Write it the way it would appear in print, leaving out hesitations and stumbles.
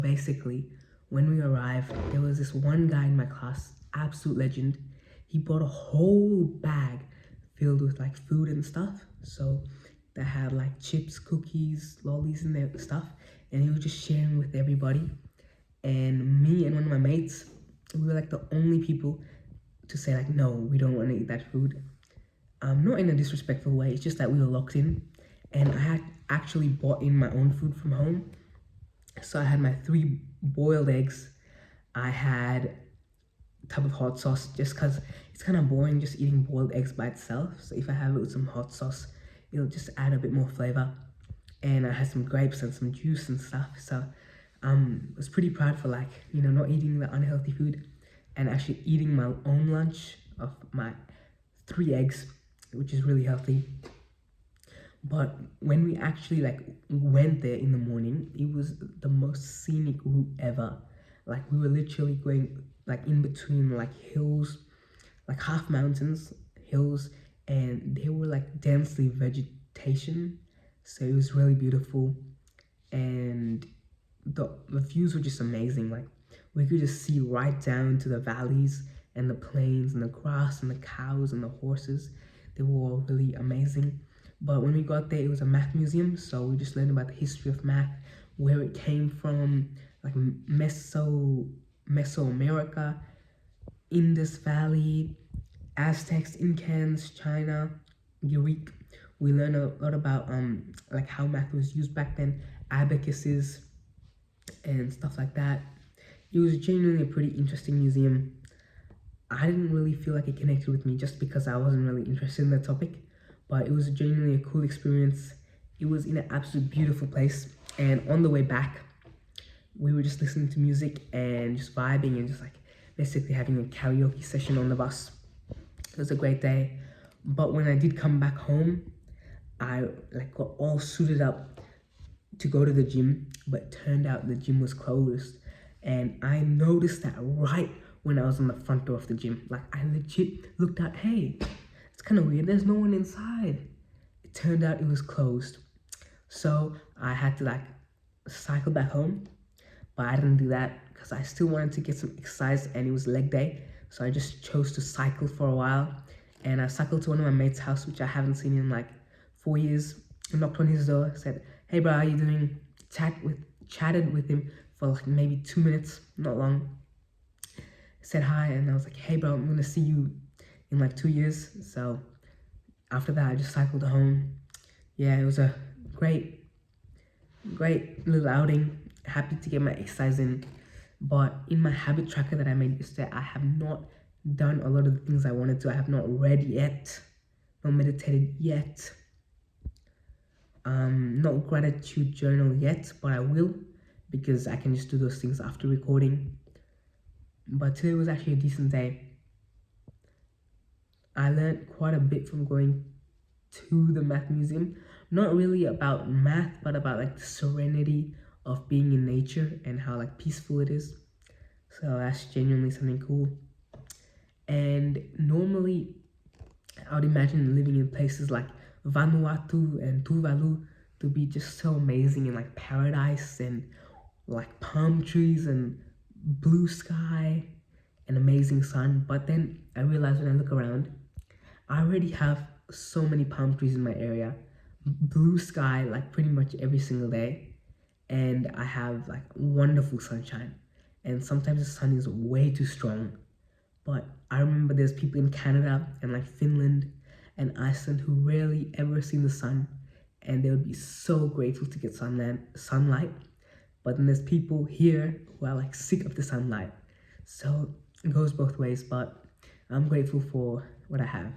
Basically, when we arrived, there was this one guy in my class, absolute legend. He brought a whole bag filled with like food and stuff. So that had like chips, cookies, lollies, and their stuff. And he was just sharing with everybody. And me and one of my mates, we were like the only people to say like, no, we don't want to eat that food. Not in a disrespectful way. It's just that we were locked in, and I had actually bought in my own food from home. So I had my 3 boiled eggs. I had a tub of hot sauce, just because it's kind of boring just eating boiled eggs by itself. So if I have it with some hot sauce, it'll just add a bit more flavor. And I had some grapes and some juice and stuff. So I was pretty proud for like, not eating the unhealthy food and actually eating my own lunch of my 3 eggs, which is really healthy. But when we actually like went there in the morning, it was the most scenic route ever. Like we were literally going like in between like hills, like half mountains, hills, and they were like densely vegetation. So it was really beautiful, and the views were just amazing. Like we could just see right down to the valleys and the plains and the grass and the cows and the horses. They were all really amazing. But when we got there, it was a math museum, so we just learned about the history of math, where it came from, like Mesoamerica, Indus Valley, Aztecs, Incans, China, Greek. We learned a lot about like how math was used back then, abacuses, and stuff like that. It was genuinely a pretty interesting museum. I didn't really feel like it connected with me just because I wasn't really interested in the topic, but it was genuinely a cool experience. It was in an absolute beautiful place, and on the way back, we were just listening to music and just vibing and just like basically having a karaoke session on the bus. It was a great day. But when I did come back home, I like got all suited up to go to the gym, but it turned out the gym was closed. And I noticed that right when I was on the front door of the gym. Like I legit looked out, hey, it's kind of weird, there's no one inside. It turned out it was closed. So I had to like cycle back home, but I didn't do that because I still wanted to get some exercise, and it was leg day. So I just chose to cycle for a while, and I cycled to one of my mates' house, which I haven't seen in like 4 years. I knocked on his door, said, hey bro, how you doing? Chatted with him for like maybe 2 minutes, not long. Said hi, and I was like, hey bro, I'm gonna see you in like 2 years. So after that, I just cycled home. Yeah, it was a great little outing. Happy to get my exercise in. But in my habit tracker that I made yesterday, I have not done a lot of the things I wanted to. I have not read yet, not meditated yet, not gratitude journal yet, but I will, because I can just do those things after recording. But today was actually a decent day. I learned quite a bit from going to the math museum. Not really about math, but about like the serenity of being in nature and how like peaceful it is. So that's genuinely something cool. And normally I would imagine living in places like Vanuatu and Tuvalu to be just so amazing, and like paradise and like palm trees and blue sky and amazing sun. But then I realized when I look around, I already have so many palm trees in my area, blue sky like pretty much every single day, and I have like wonderful sunshine. And sometimes the sun is way too strong. But I remember there's people in Canada and like Finland and Iceland who rarely ever see the sun, and they would be so grateful to get sunlight. But then there's people here who are like sick of the sunlight. So it goes both ways, but I'm grateful for what I have.